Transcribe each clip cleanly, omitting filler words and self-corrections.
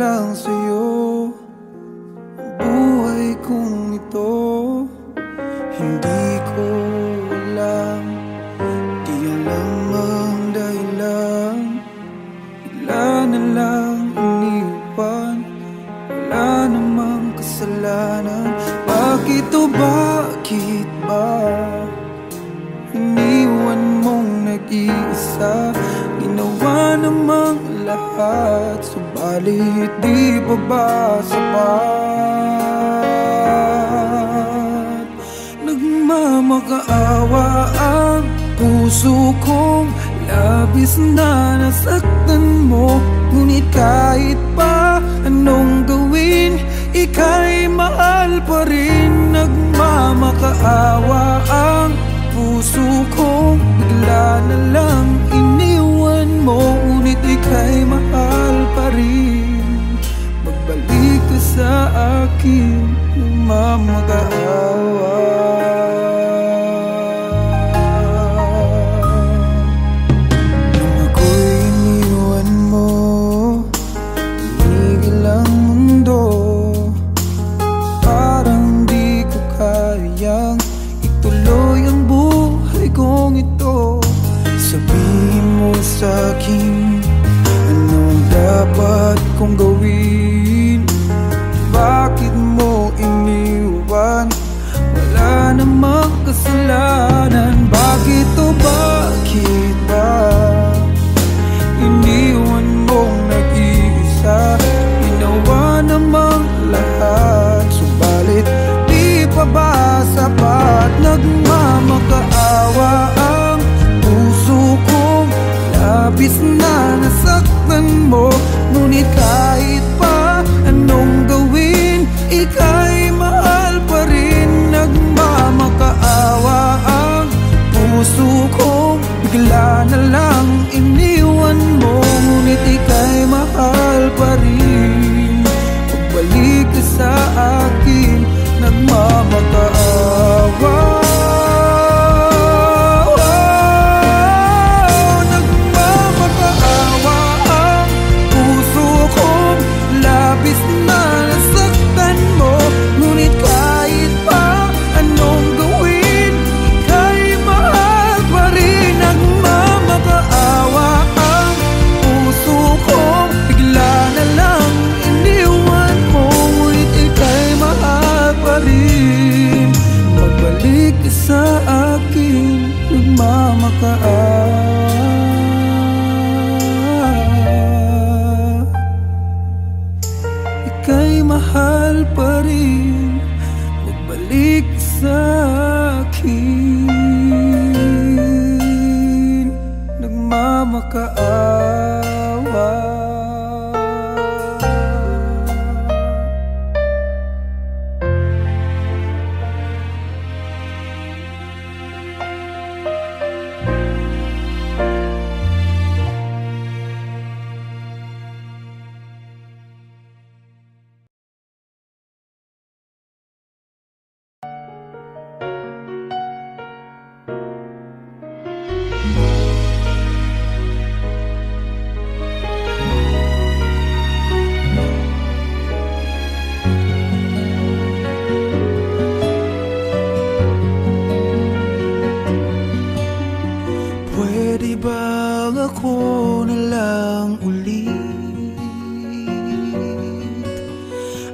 lang sa'yo ang buhay kong ito. Hindi ko alam, di alam ang dahilan. Bigla na lang iniwan, wala namang kasalanan. Bakit o bakit ba iniwan mong nag-iisa? Ginawa namang lahat, subalit di pa ba sapat? Nagmamakaawa ang puso kong labis na nasaktan mo. Ngunit kahit pa anong gawin, ika'y mahal pa rin. Nagmamakaawa ang puso kong bigla na lang iniwan mo. Ngunit ika'y mahal pa rin. Magbalik ka sa akin, nagmamakaawa. Nung ako'y iniwan mo, tumigil ang mundo. Parang di ko kayang ituloy ang buhay kong ito. Sabihin mo sa'kin, anong dapat kong gawin? Bakit mo iniwan? Wala namang kasalanan. Bakit o bakit ba iniwan mong nag-iisa? Ginawa namang lahat, subalit di pa ba sapat? Nagmamakaawa ang puso kong labis na nasaktan mo. Ngunit kahit pa anong gawin, ika'y mahal pa rin. Nagmamakaawa ang puso kong bigla na lang iniwan mo. Ngunit ika'y mahal pa rin. Pagbalik ka sa akin, nagmamakaawa. Nagmamakaawa ang puso kong labis na nasaktan mo. Ngunit kahit pa anong gawin, ika'y mahal pa rin. Nagmamakaawa ang puso kong bigla na lang iniwan mo. Ngunit ika'y mahal pa rin. Magbalik ka sa akin, nagmamakaawa. Ika'y mahal pa rin. Magbalik ka sa akin, nagmamakaawa. Pwede ba ako na lang ulit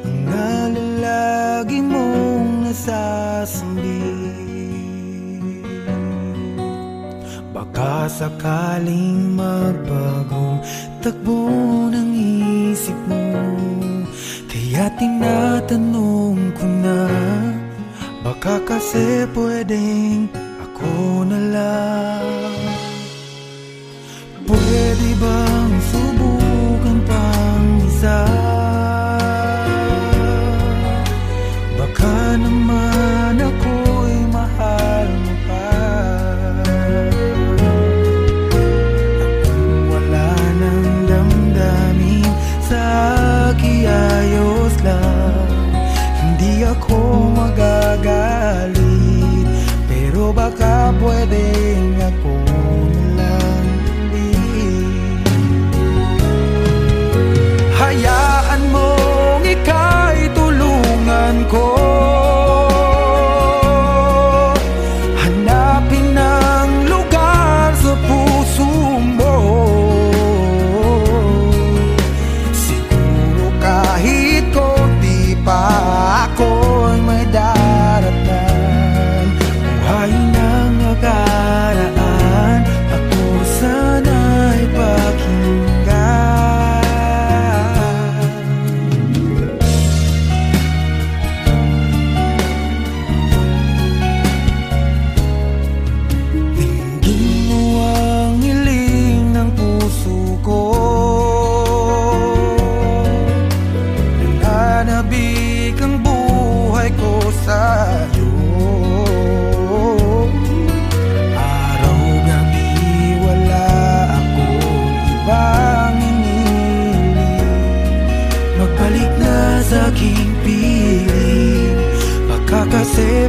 ang nalalagi mong nasasambit? Baka sakaling magbagong takbo ng isip mo, kaya tinatanong ko na, baka kasi pwedeng ako na lang. Pwede bang subukan pang isa? Baka naman ako'y mahal mo pa. Kung wala nang damdamin sa kiayos lang, hindi ako magagalit. Pero ba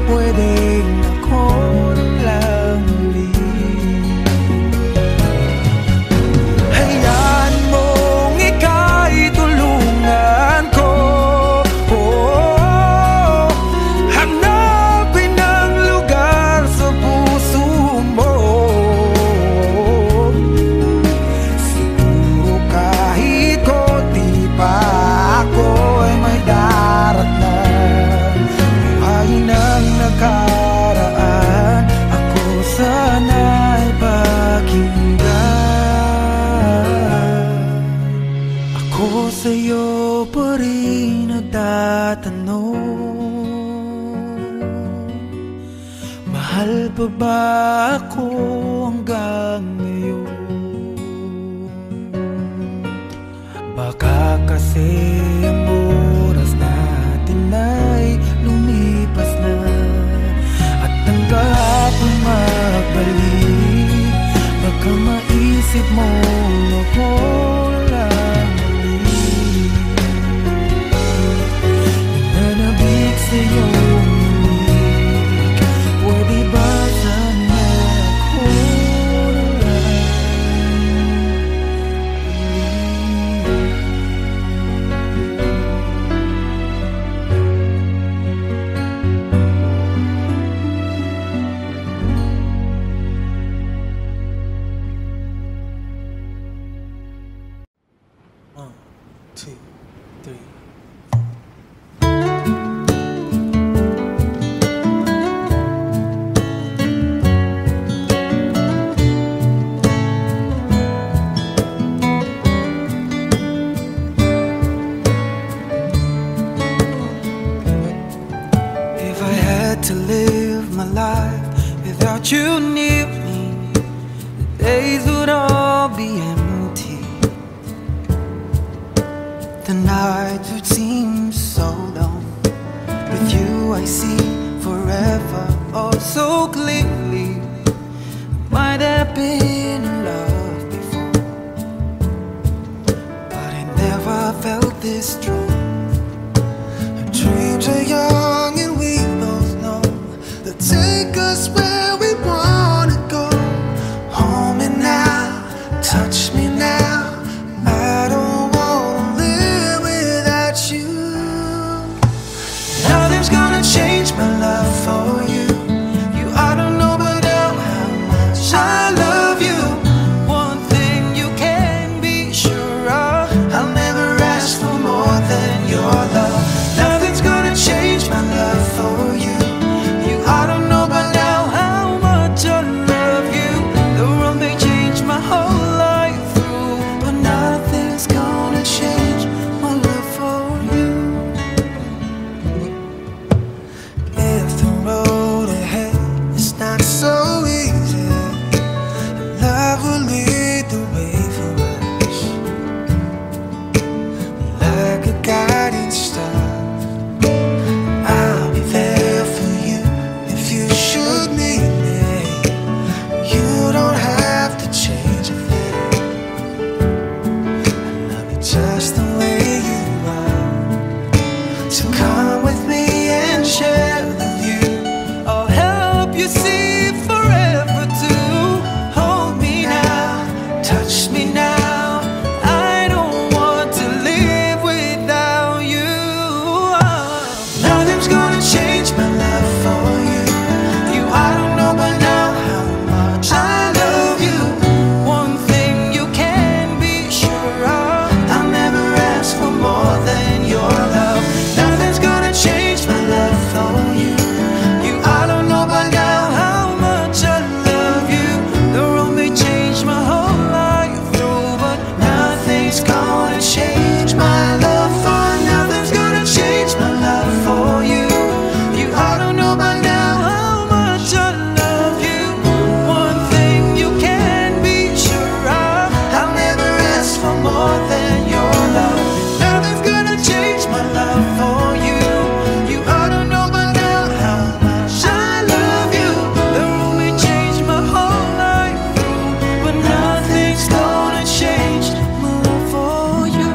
pwedeng ako na lang ulit. Hayaan mong ika'y tulungan ko, hanapin ang lugar sa puso mo. Siguro kahit konti pa ako ay may daratnan. Buhayin ang nakaraan, ako sana'y pakinggan. Ako sa'yo pa rin nagtatanong, mahal pa ba ako hanggang ngayon? Baka kasi ang oras natin ay lumipas na, at ang kahapon magbalik. Baka maisip mo ako lang ulit. Nananabik sa'yo ulit, pwede ba sana ako na lang ulit? 1, 2, 3. If I had to live my life without you near me, the days would all be empty. The nights would seem so long. With you I see forever oh so clearly. Might have been in love before, but I never felt this strong. Our dreams are young and we both know they'll take us where we wanna go. Hold me now, touch me now, I don't wanna live without you. Nothing's gonna change my love for you. You ought to know by now how much I love you. One thing you can be sure of, I'll never ask for more than your love. Nothing's gonna change my love for you. You ought to know by now how much I love you. The world may change my whole life through, but nothing's gonna change my love for you. If the road ahead is not so easy, love will lead the way for us, like a guiding star. I'll be there for you if you should need me. You don't have to change a thing. I love you just the way you are. So come with me and share the view. I'll help you see forever too. Hold me now, touch me now, I don't want to live without you. Nothing's gonna change my love for you. You ought to know by now how much I love you. One thing you can be sure of, I'll never ask for more than your love. Nothing's gonna change my love for you. You ought to know by now how much I love you. The road may change my whole life through, but nothing's gonna change my love for. Nothing's gonna change my love for you. You ought to know by now how much I love you. One thing you can be sure of, I'll never ask for more than your love. Nothing's gonna change my love for you. You ought to know by now how much I love you. The road may change my whole life through, but nothing's gonna change my love for you.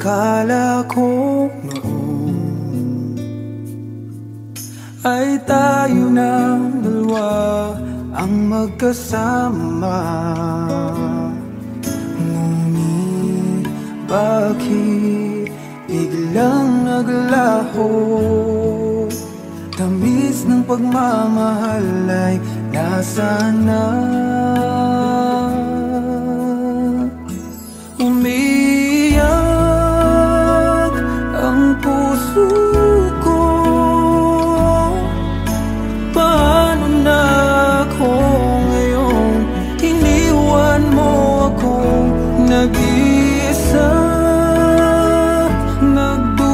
Akala ko noon ay tayo ng dalawa ang magkasama. Ngunit bakit biglang naglaho? Tamis ng pagmamahal ay nasaan na? Umiyak ang puso ko. Paano na ako ngayon? Iniwan mo akong nag-iisa, nagdurusa.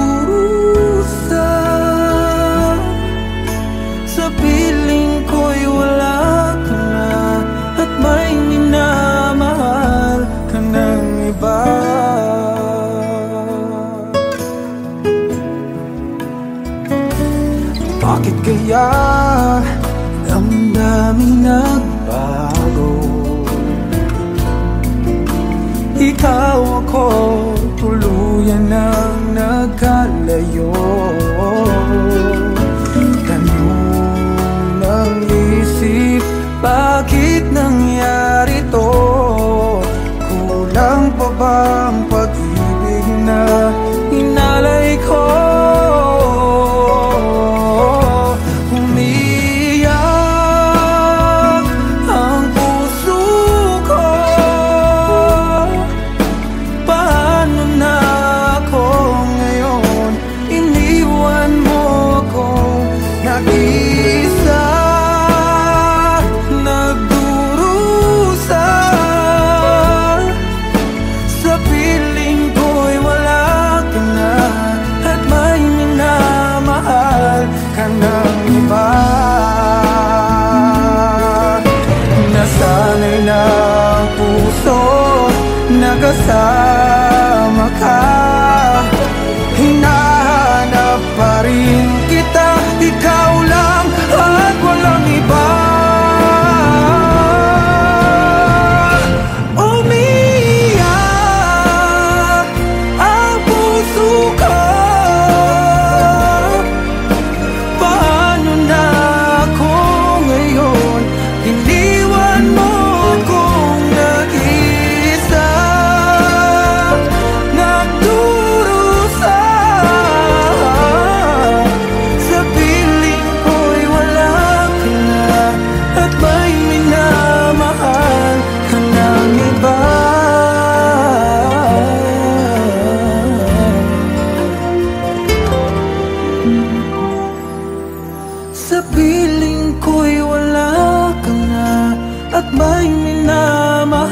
Sa piling ko'y wala ka na at may minamahal ka ng iba. Bakit kaya damdaming nagbago? Ikaw ako tuluyan ng nagkalayo. Tanong ng isip, bakit nangyari to? Kulang pa bang pag-ibig na inalay ko? Umiyak ang puso ko. Paano na ako ngayon? Iniwan mo ako nag-isa, nagdurusa. Sa piling ko'y wala ka na at may minamahal ka ng iba. Nasanay na ang puso, nakasama ka. Hinahanap pa rin kita, ikaw lang at walang iba. Umiyak ang puso ko. Paano na ako ngayon? Iniwan mo akong nag-isa, nagdurusa. Sa piling ko'y wala ka na at may minamahal ka ng iba. Sa piling ko'y wala ka na at may minamahal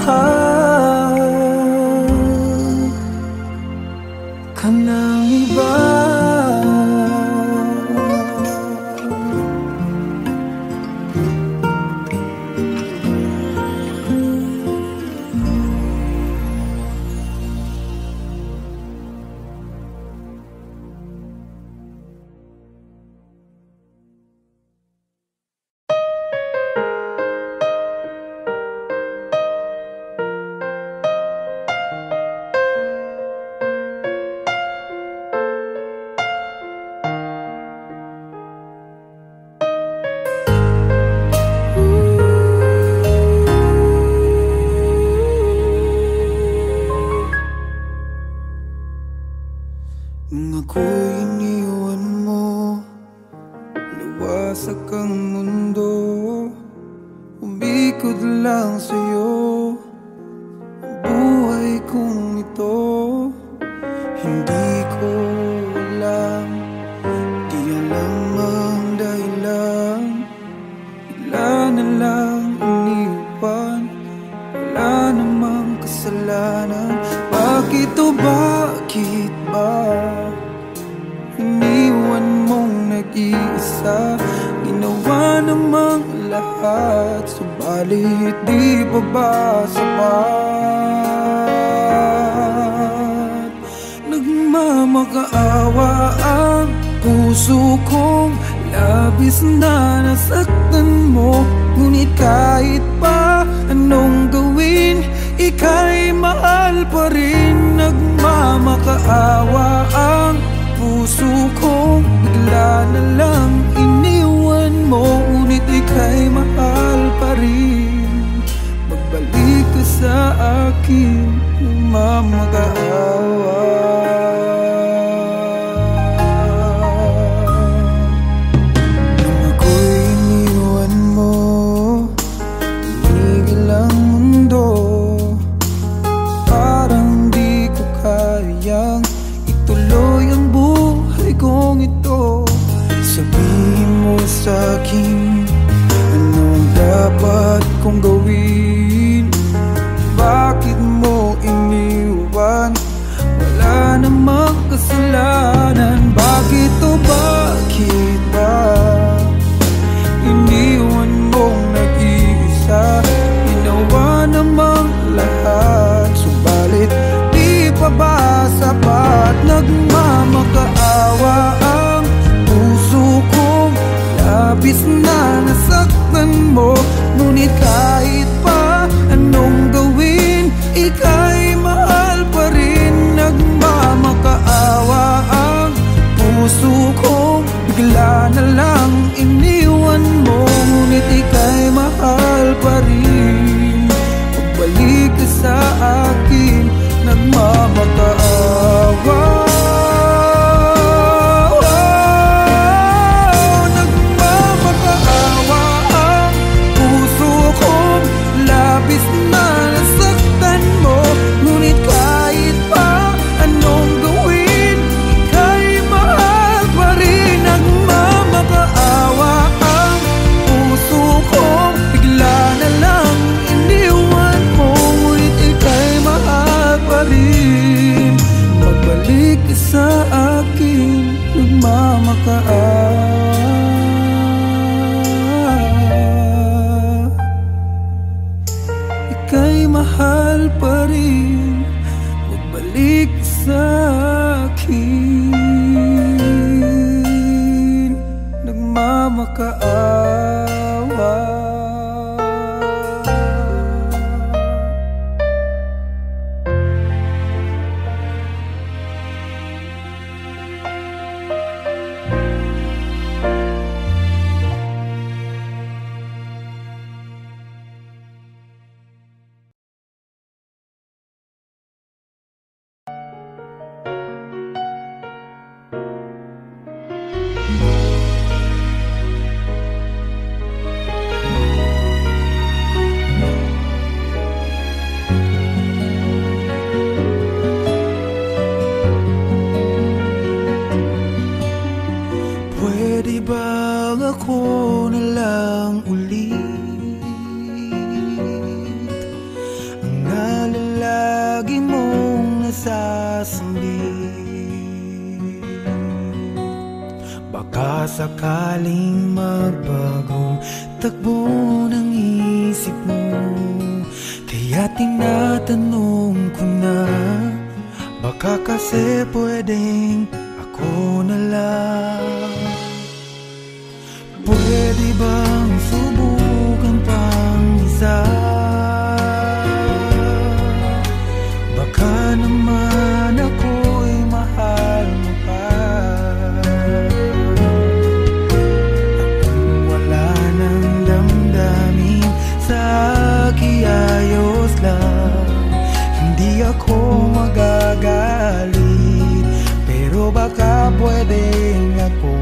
ka ng iba. Nung ako'y iniwan mo, nawasak ang mundo. Umikot lang sa'yo ang buhay kong ito. Hindi ko alam, di alam ang dahilan. Bigla na lang iniwan, wala namang kasalanan. Bakit o bakit ba iniwan mong nag-iisa? Ginawa namang lahat, subalit di pa ba sapat? Nagmamakaawa ang puso kong labis na nasaktan mo. Ngunit kahit pa anong gawin, ika'y mahal pa rin. Nagmamakaawa ang puso ko, bigla na lang iniwan mo. Ngunit ika'y mahal pa rin. Magbalik ka sa akin, nagmamakaawa. Nung ako'y iniwan mo, tumigil ang mundo. Parang di ko kayang ituloy ang buhay kong ito. Sabihin mo sa'kin, anong dapat kong gawin? Bakit mo iniwan? Wala namang kasalanan. Bakit o bakit ba iniwan mong nag-iisa? Ginawa namang lahat, subalit di pa ba sapat? Nagmamakaawa ang puso kong labis na nasaktan mo. Ngunit kahit pa anong gawin, ika'y mahal pa rin. Nagmamakaawa ang puso kong bigla na lang iniwan mo. Ngunit ika'y mahal pa rin. Pagbalik ka sa akin, nagmamakaawa. Nagmamakaawa ang puso kong labis na nasaktan mo. Ngunit kahit pa anong gawin, ika'y mahal pa rin. Nagmamakaawa ang puso kong bigla na lang iniwan mo. Ngunit ika'y mahal pa rin. Magbalik ka sa akin, nagmamakaawa. Ika'y mahal pa rin. Magbalik ka sa akin, nagmamakaawa. Pwede bang ako na lang ulit ang nalalagi mong nasasambit? Baka sakaling magbagong takbo ng isip mo, kaya tinatanong ko na, baka kasi pwedeng ako na lang. Pwede bang subukan pang isa? Baka naman ako'y mahal mo pa. At kung wala nang damdamin sa kiayos lang, hindi ako magagalit. Pero baka pwedeng ako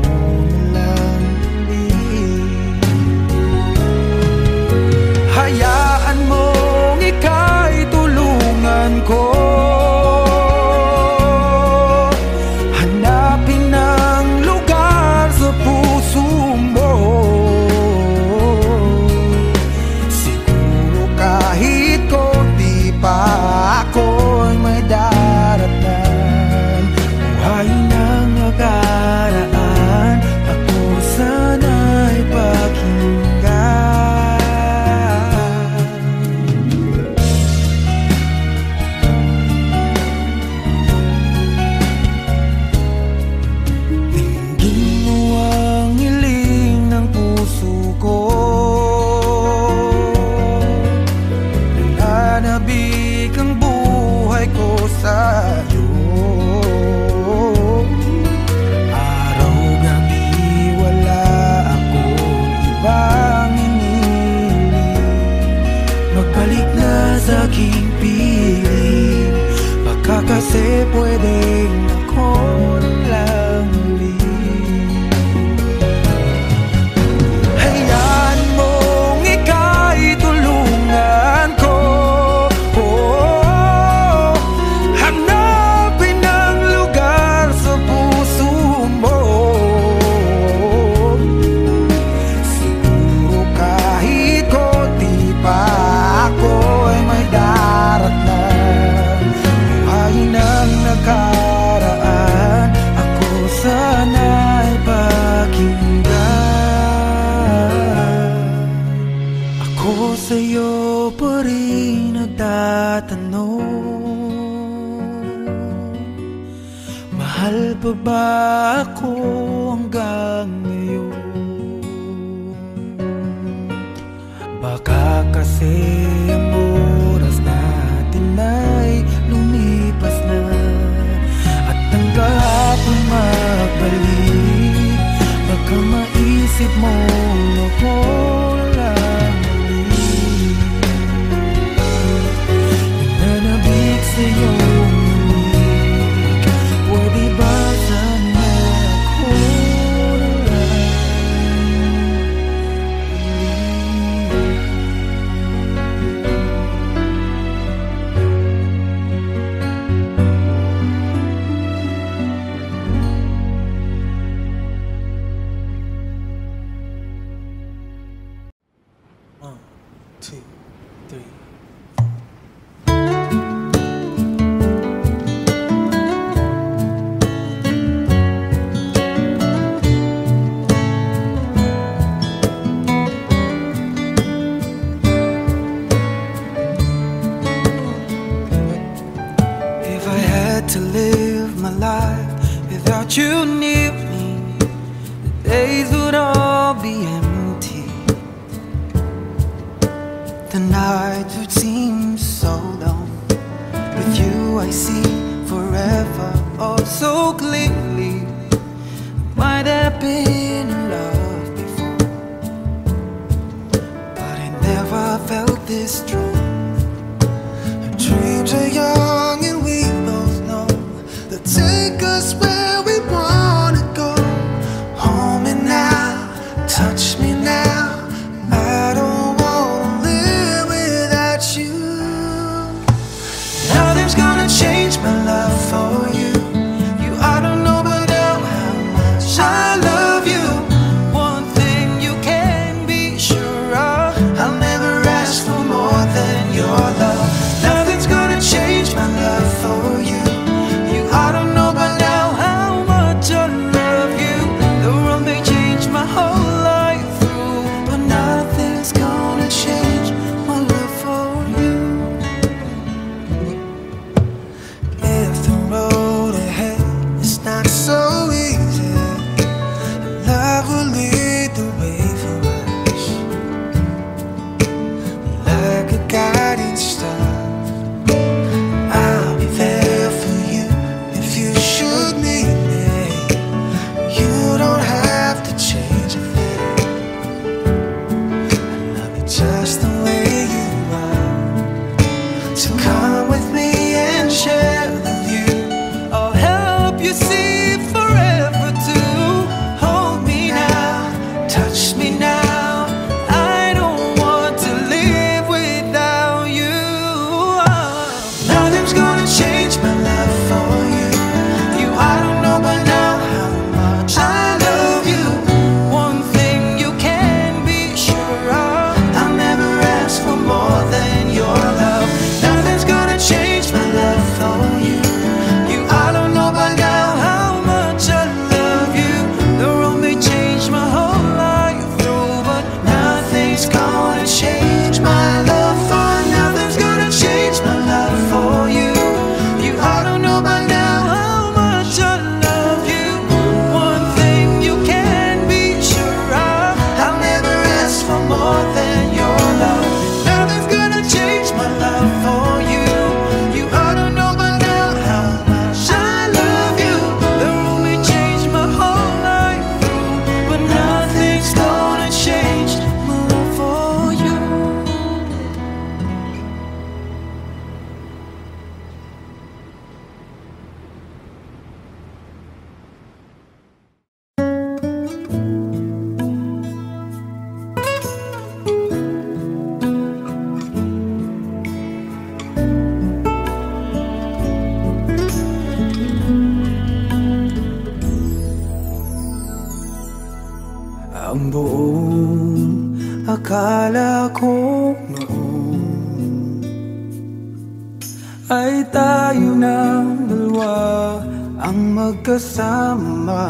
na lang ulit. Hayaan mong ika'y tulungan ko, hanapin ang lugar sa puso mo. Siguro kahit konti pa ako'y may daratnan. Buhay ng nakaraan rin ako ng lang muli. Hayaan mong ika'y tulungan ko, hanapin ang lugar sa puso mo. Siguro kahit konti pa ako ay may daratnan. Buhayin ang nakaraan, ako sana'y pakinggan. Ako sa'yo pa rin nagtatanong, mahal pa ba ako hanggang ngayon? Baka kasi ang oras natin ay lumipas na, at ang kahapon magbalik. Baka maisip mo ako lang muli. Nananabik sa iyong lamig, pwede ba sana ako lang muli? 1, 2, 3. If I had to live my life without you near me, the days would all be empty. The nights would seem so long. With you I see forever oh so clearly. Might have been in love before, but I never felt this strong. Our dreams are young and we both know they'll take us where we wanna go. Hold me now, touch me now. I don't wanna live without you. Nothing's gonna change my love for you. You I don't know but now how much I love you. One thing you can be sure of, I'll never ask for more than your love. Nothing's gonna change my love for you. You I don't know but now how much I love you. The world may change my whole life through, but nothing's gonna change my love for you. If the road ahead is not so easy, love will lead the way for us, like a guiding star. I'll be there for you if you should need me. You don't have to change a thing. I love you just the way you are. So come with me and share the view. I'll help you see forever too. Hold me now, touch me now. I don't want to live without you. Nothing's gonna change my love for you. You I don't know but now how much I love you. One thing you can be sure of, I'll never ask for more than your love. Nothing's gonna change my love for you. You I don't know but now how much Ang buong akala ko noon ay tayo ng dalawa ang magkasama.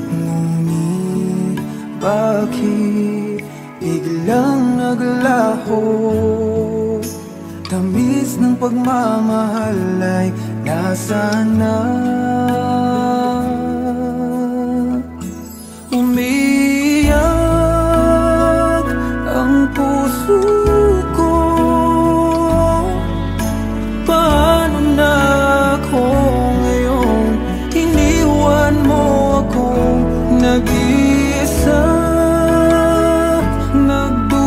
Ngunit bakit biglang naglaho? Tamis ng pagmamahal ay nasaan na? Umiyak ang puso ko. Paano na ako ngayon? Iniwan mo akong nag-iisa, nagdurusa.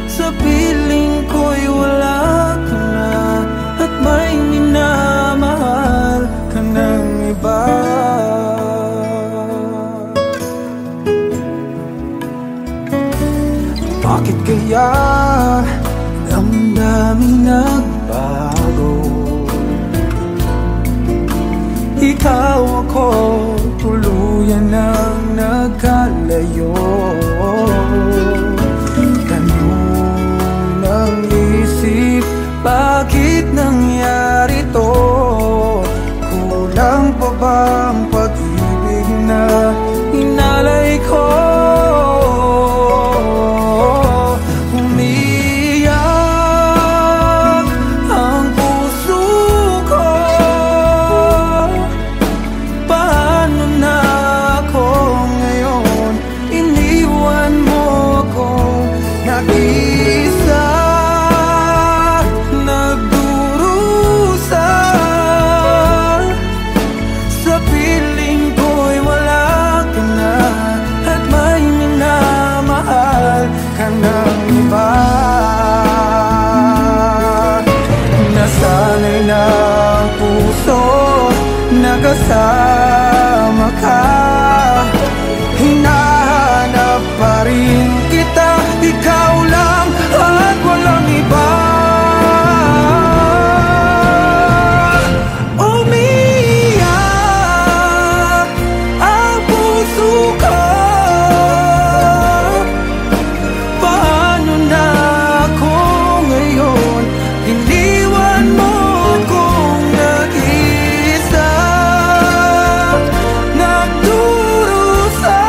Sa piling ko'y wala ka na, at may minamahal ka ng iba. Bakit kaya damdaming nagbago? Ikaw ako, tuluyan nang nagkalayo. Tanong ng isip, bakit nangyari to? Kulang pa ba ang pag-ibig na inalay ko? Umiyak ang puso ko. Paano na ako ngayon? Iniwan mo akong nag-isa, nagdurusa. Sa piling ko'y wala ka na, at may minamahal ka ng iba. Nasanay na ang puso, nakasama ka. Hinahanap pa rin kita, ikaw lang at walang iba. Umiyak ang puso ko. Paano na ako ngayon? Iniwan mo akong nag-isa, nagdurusa.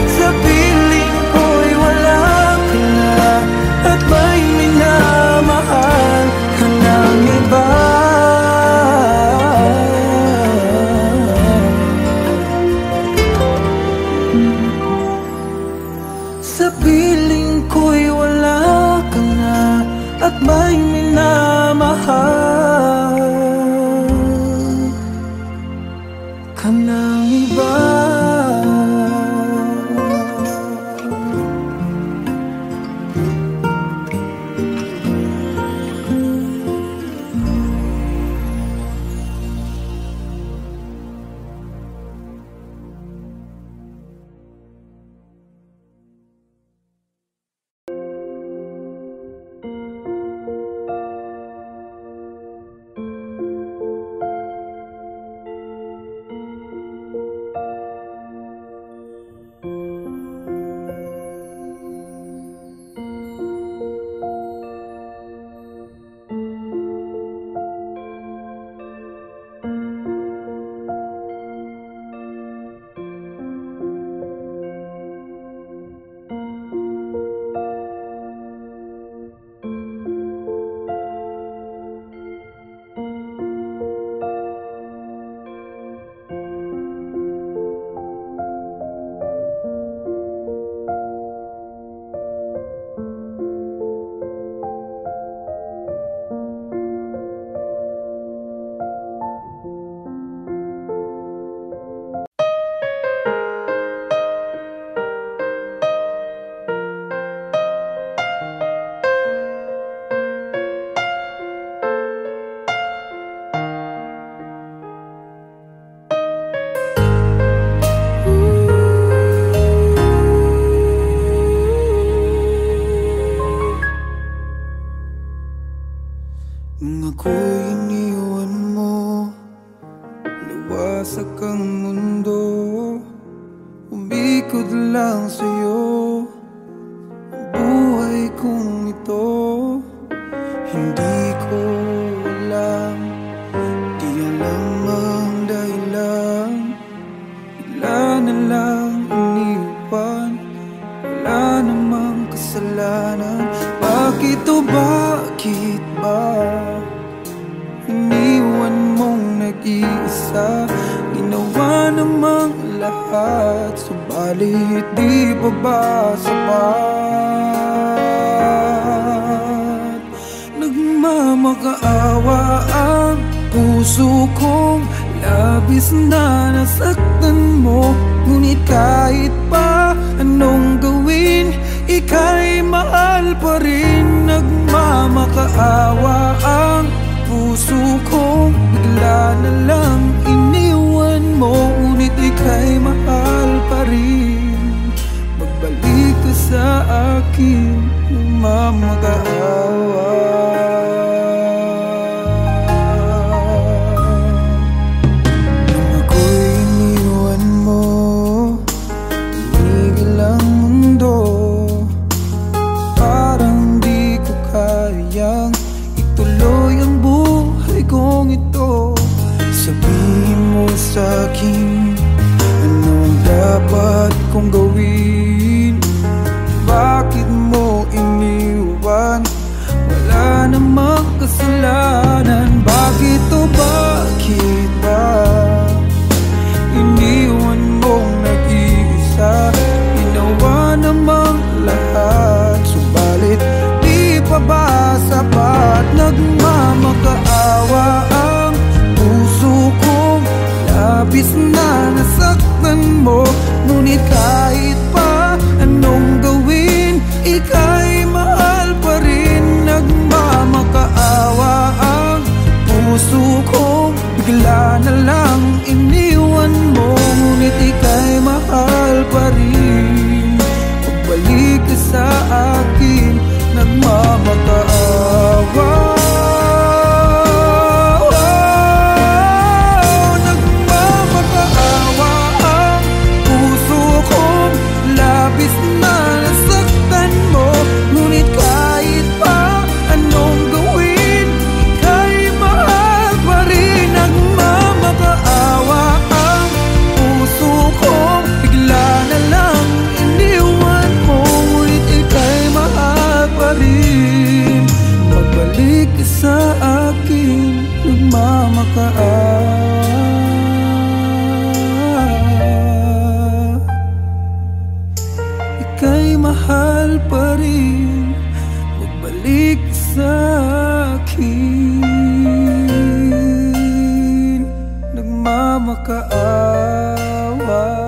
Sa piling ko'y wala ka na, at may minamahal ka ng iba. Sa piling ko'y wala ka na, at may minamahal ka ng iba. Nung ako'y iniwan mo, wasak ang mundo, umikot lang sa'yo ang buhay kong ito. Hindi ko alam, di alam ang dahilan, bigla na lang iniwan, wala namang kasalanan. Bakit o bakit ba iniwan mong nag-iisa? Ginawa namang lahat, subalit di pa ba sapat? Nagmamakaawa ang puso kong labis na nasaktan mo, ngunit kahit pa anong gawin, ika'y mahal pa rin. Nagmamakaawa ang puso kong bigla na lang iniwan mo, ngunit ika'y mahal pa rin. Magbalik ka sa akin, nagmamakaawa. Nung ako'y iniwan mo, tumigil ang mundo, parang di ko kayang ituloy ang buhay kong ito. Sabihin mo sa'kin, anong dapat kong gawin? Bakit mo iniwan? Wala namang kasalanan. Bakit o bakit ba iniwan mong nag-iisa? Ginawa namang lahat, subalit di pa ba sapat? Nagmamakaawa ang puso kong labis na nasaktan mo, ngunit kahit pa anong gawin, ika'y mahal pa rin. Nagmamakaawa ang puso kong bigla na lang iniwan mo, ngunit ika'y mahal pa rin. Pagbalik ka sa akin, nagmamakaawa. Nagmamakaawa ang puso kong labis na nasaktan mo, ngunit kahit pa anong gawin, ika'y mahal pa rin. Nagmamakaawa ang puso kong bigla na lang iniwan mo, ngunit ika'y mahal pa rin. Magbalik ka sa akin, nagmamakaawa. Ika'y mahal pa rin, magbalik ka sa akin, nagmamakaawa.